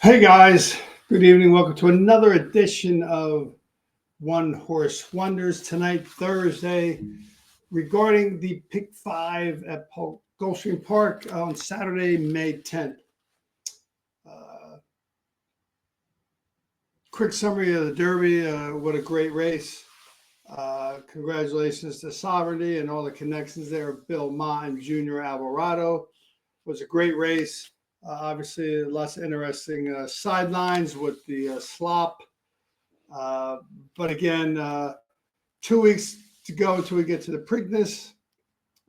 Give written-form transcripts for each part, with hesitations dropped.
Hey guys, good evening. Welcome to another edition of One Horse Wonders. Tonight, Thursday, regarding the Pick 5 at Gulfstream Park on Saturday, May 10th. Quick summary of the Derby. What a great race. Congratulations to Sovereignty and all the connections there. Bill Ma and Junior Alvarado. It was a great race. Obviously, lots of interesting sidelines with the slop. But again, 2 weeks to go until we get to the Preakness.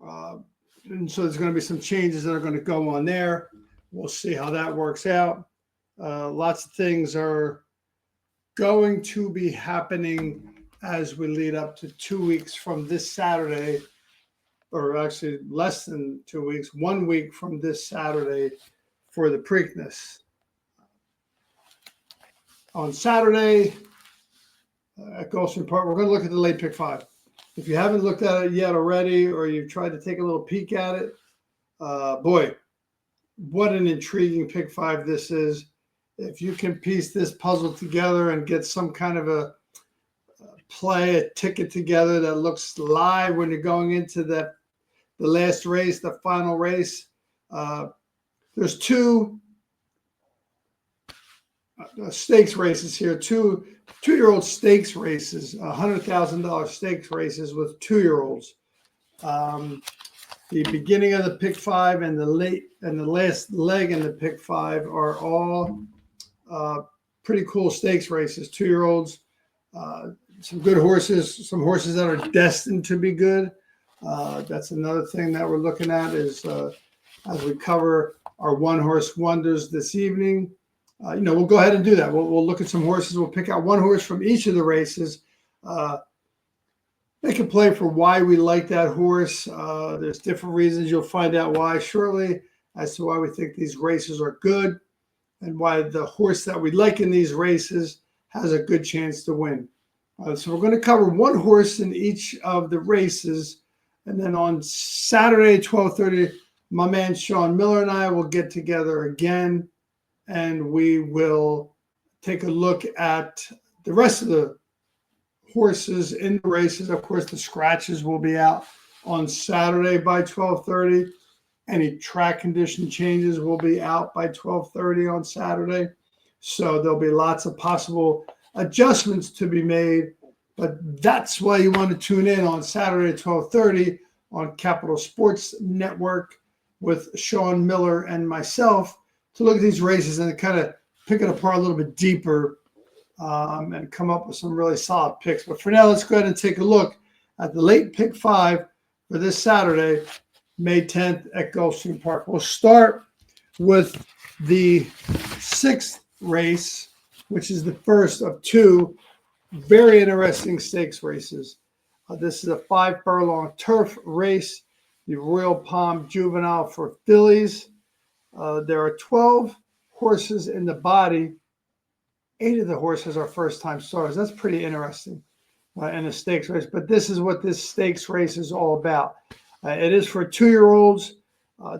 And so there's going to be some changes that are going to go on there. We'll see how that works out. Lots of things are going to be happening as we lead up to 2 weeks from this Saturday, or actually less than 2 weeks, 1 week from this Saturday for the Preakness. On Saturday at Gulfstream Park, we're going to look at the late pick 5. If you haven't looked at it yet already, or you've tried to take a little peek at it, boy, what an intriguing pick 5 this is. If you can piece this puzzle together and get some kind of a ticket together that looks live when you're going into the last race, the final race, there's two stakes races here, two-year-old stakes races, $100,000 stakes races with 2-year-olds. The beginning of the pick 5 and the last leg in the pick 5 are all pretty cool stakes races. 2-year-olds, some good horses, some horses that are destined to be good. That's another thing that we're looking at is as we cover our One Horse Wonders this evening. We'll go ahead and do that. We'll look at some horses. We'll pick out one horse from each of the races. Make a play for why we like that horse. There's different reasons. You'll find out why shortly as to why we think these races are good and why the horse that we like in these races has a good chance to win. So we're going to cover one horse in each of the races. And then on Saturday, 12:30, my man Sean Miller and I will get together again, and we will take a look at the rest of the horses in the races. Of course, the scratches will be out on Saturday by 12:30. Any track condition changes will be out by 12:30 on Saturday. So there'll be lots of possible adjustments to be made. But that's why you want to tune in on Saturday at 12:30 on Capital Sports Network with Sean Miller and myself to look at these races and kind of pick it apart a little bit deeper and come up with some really solid picks. But for now, let's go ahead and take a look at the late pick 5 for this Saturday, May 10th at Gulfstream Park. We'll start with the 6th race, which is the first of 2 very interesting stakes races. This is a 5-furlong turf race, the Royal Palm Juvenile for fillies. There are 12 horses in the body. 8 of the horses are first-time starters. That's pretty interesting in a stakes race. But this is what this stakes race is all about. It is for 2-year-olds.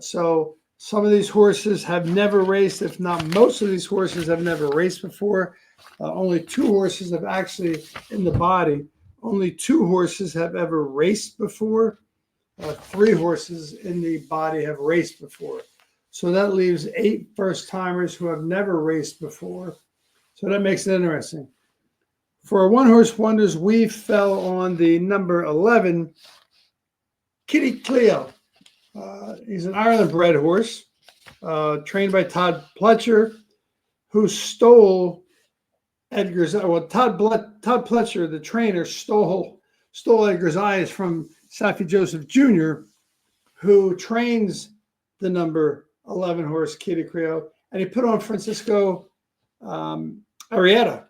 So some of these horses have never raced. If not, most of these horses have never raced before. Only 2 horses have actually in the body. Only 2 horses have ever raced before. 3 horses in the body have raced before. So that leaves 8 first-timers who have never raced before. So that makes it interesting. For our One Horse Wonders, we fell on the number 11, Kitty Cleo. He's an Ireland-bred horse, trained by Todd Pletcher, who stole Edgar's. Well, Todd Pletcher, the trainer, stole Edgar's eyes from Saffie Joseph Jr., who trains the number 11 horse Kitty Cleo, and he put on Francisco Arrieta.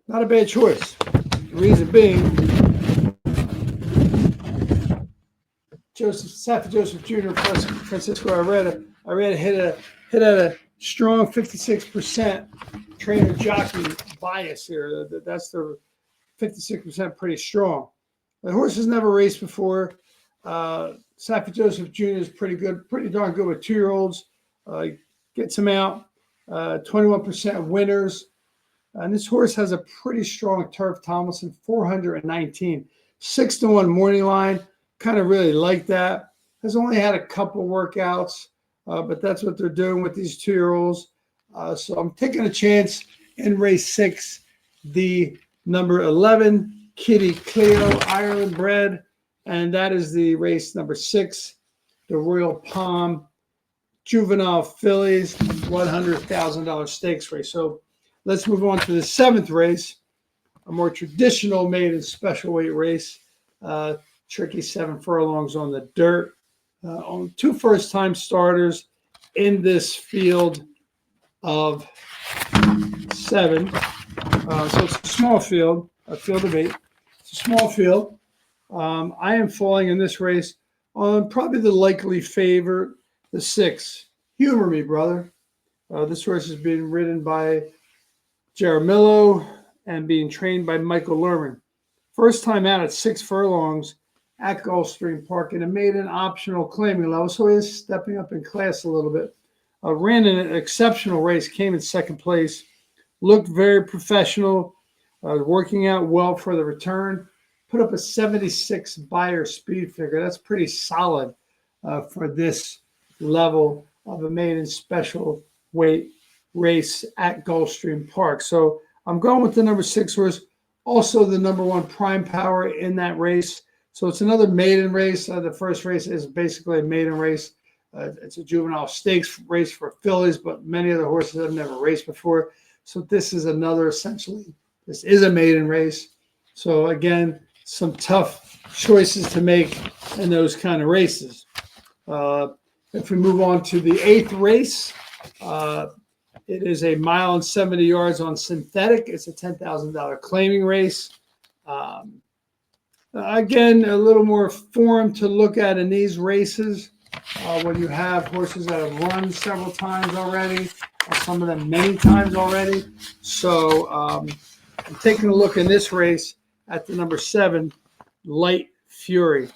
Not a bad choice. The reason being, Saffie Joseph Jr. plus Francisco Arrieta hit at a strong 56% trainer jockey bias here. That's the 56% pretty strong. The horse has never raced before. Saffie Joseph Jr. is pretty darn good with 2-year-olds. Gets him out. 21% winners. And this horse has a pretty strong turf, Tomlinson, 419. 6-1 morning line. Kind of really like that. Has only had a couple workouts, but that's what they're doing with these 2-year-olds. So I'm taking a chance in race 6, the number 11, Kitty Cleo, Ireland bred. And that is the race number 6, the Royal Palm Juvenile Fillies, $100,000 stakes race. So let's move on to the 7th race, a more traditional maiden special weight race. Tricky 7 furlongs on the dirt. On 2 first-time starters in this field of 7. So it's a small field, a field of 8. It's a small field. I am falling in this race on probably the likely favorite, the 6. Humor Me, brother. This horse is being ridden by Jaramillo and being trained by Michael Lerman. First time out at 6 furlongs at Gulfstream Park in a maiden optional claiming level, so he is stepping up in class a little bit. Ran an exceptional race, came in 2nd place, looked very professional, working out well for the return, put up a 76 Beyer speed figure. That's pretty solid for this level of a maiden special weight race at Gulfstream Park. So I'm going with the number 6 horse, also the number 1 Prime Power in that race. So it's another maiden race. The first race is basically a maiden race. It's a juvenile stakes race for fillies, but many of the horses have never raced before. So this is another, essentially, this is a maiden race. So again, some tough choices to make in those kind of races. If we move on to the 8th race, it is a 1 mile and 70 yards on synthetic. It's a $10,000 claiming race. Again, a little more form to look at in these races when you have horses that have run several times already, some of them many times already. So I'm taking a look in this race at the number 7, Light Fury.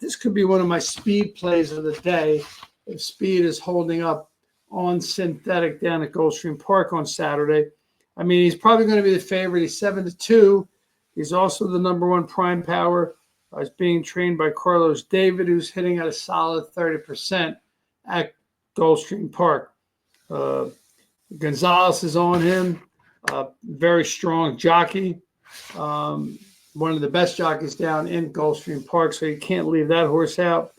This could be one of my speed plays of the day if speed is holding up on synthetic down at Gulfstream Park on Saturday. I mean, he's probably going to be the favorite. He's 7-2. He's also the number 1 Prime Power. He's being trained by Carlos David, who's hitting at a solid 30% at Gulfstream Park. Gonzalez is on him. Very strong jockey. One of the best jockeys down in Gulfstream Park, so you can't leave that horse out.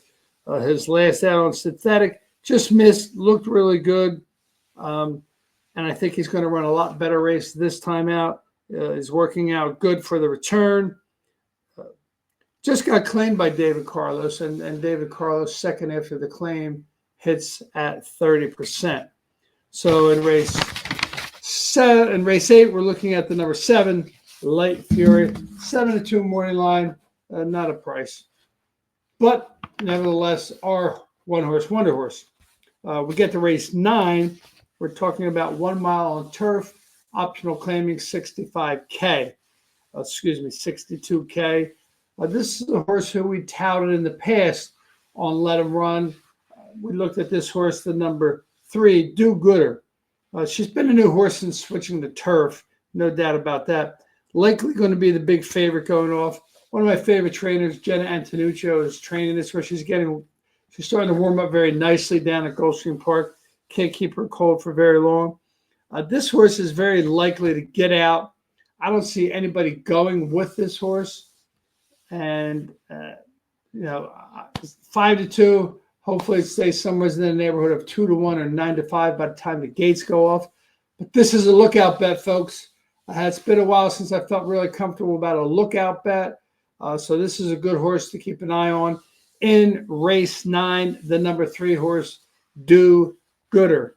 His last out on synthetic just missed, looked really good. And I think he's going to run a lot better race this time out. Is working out good for the return. Just got claimed by David Carlos, and David Carlos, second after the claim, hits at 30%. So in race 8, we're looking at the number 7, Light Fury, 7-2 morning line, not a price. But nevertheless, our 1 horse wonder horse. We get to race 9. We're talking about 1 mile on turf, optional claiming 62K. This is a horse who we touted in the past on Let Him Run. We looked at this horse, the number 3, Do Gooder. She's been a new horse since switching to turf, no doubt about that. Likely going to be the big favorite going off. One of my favorite trainers, Jenna Antonuccio, is training this horse. She's starting to warm up very nicely down at Gulfstream Park. Can't keep her cold for very long. This horse is very likely to get out. I don't see anybody going with this horse. And, 5-2, hopefully it stays somewhere in the neighborhood of 2-1 or 9-5 by the time the gates go off. But this is a lookout bet, folks. It's been a while since I felt really comfortable about a lookout bet. So this is a good horse to keep an eye on. In race 9, the number 3 horse, Do Gooder.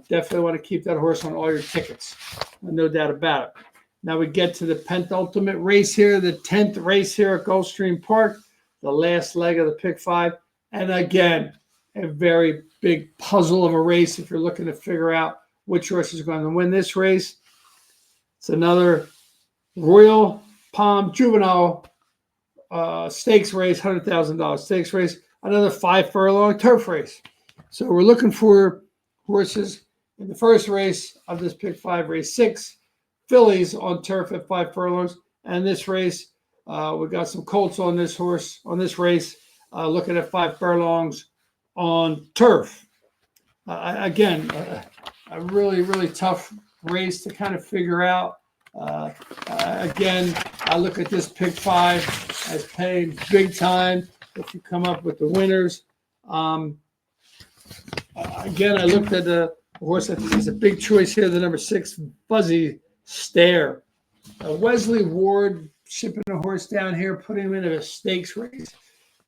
Definitely want to keep that horse on all your tickets. No doubt about it. Now we get to the penultimate race here, the 10th race here at Gulfstream Park, the last leg of the Pick 5. And again, a very big puzzle of a race if you're looking to figure out which horse is going to win this race. It's another Royal Palm Juvenile stakes race, $100,000 stakes race, another 5 furlong turf race. So we're looking for horses In the first race of this pick 5, race 6, fillies on turf at 5 furlongs. And this race, we got some colts on this horse, on this race, looking at 5 furlongs on turf. Again, a really, really tough race to kind of figure out. Again, I look at this pick 5 as paying big time if you come up with the winners. Again, I looked at the horse. I think is a big choice here, the number 6, Fuzzy Stare. Wesley Ward shipping a horse down here, putting him into a stakes race.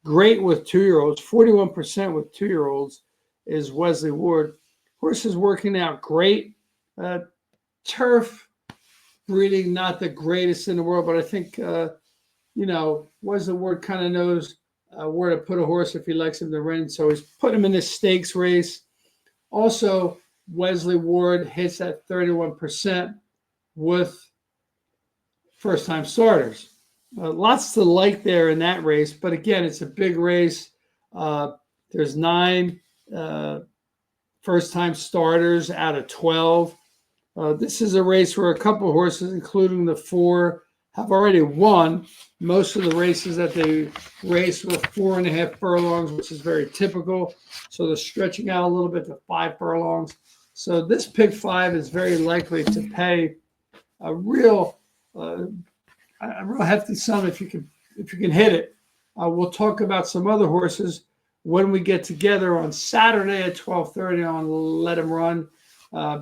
Great with 2-year-olds. 41% with 2-year-olds is Wesley Ward. Horse is working out great. Turf breeding, not the greatest in the world, but I think, Wesley Ward kind of knows where to put a horse if he likes him to win. So he's putting him in this stakes race. Also, Wesley Ward hits at 31% with first-time starters. Lots to like there in that race, but again, it's a big race. There's 9 first-time starters out of 12. This is a race where a couple of horses, including the 4, have already won. Most of the races that they race with 4.5 furlongs, which is very typical. So they're stretching out a little bit to 5 furlongs. So this pick 5 is very likely to pay a real hefty sum if you can hit it. We'll talk about some other horses when we get together on Saturday at 12:30 on Let 'Em Run,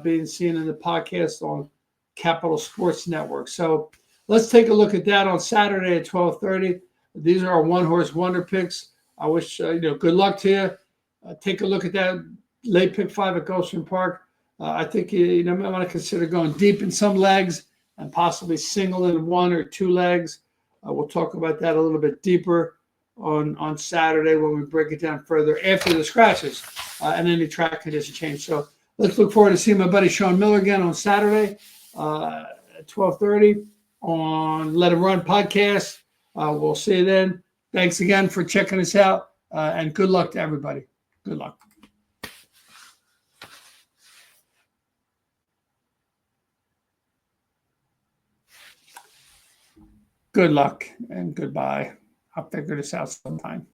being seen in the podcast on Capital Sports Network. So let's take a look at that on Saturday at 12:30. These are our one-horse wonder picks. I wish good luck to you. Take a look at that late pick 5 at Gulfstream Park. I think you might want to consider going deep in some legs and possibly single in 1 or 2 legs. We'll talk about that a little bit deeper on Saturday when we break it down further after the scratches and any track condition change. So let's look forward to seeing my buddy Sean Miller again on Saturday at 12:30 on Let 'Em Run podcast. We'll see you then. Thanks again for checking us out, and good luck to everybody. Good luck. Good luck and goodbye. I'll figure this out sometime.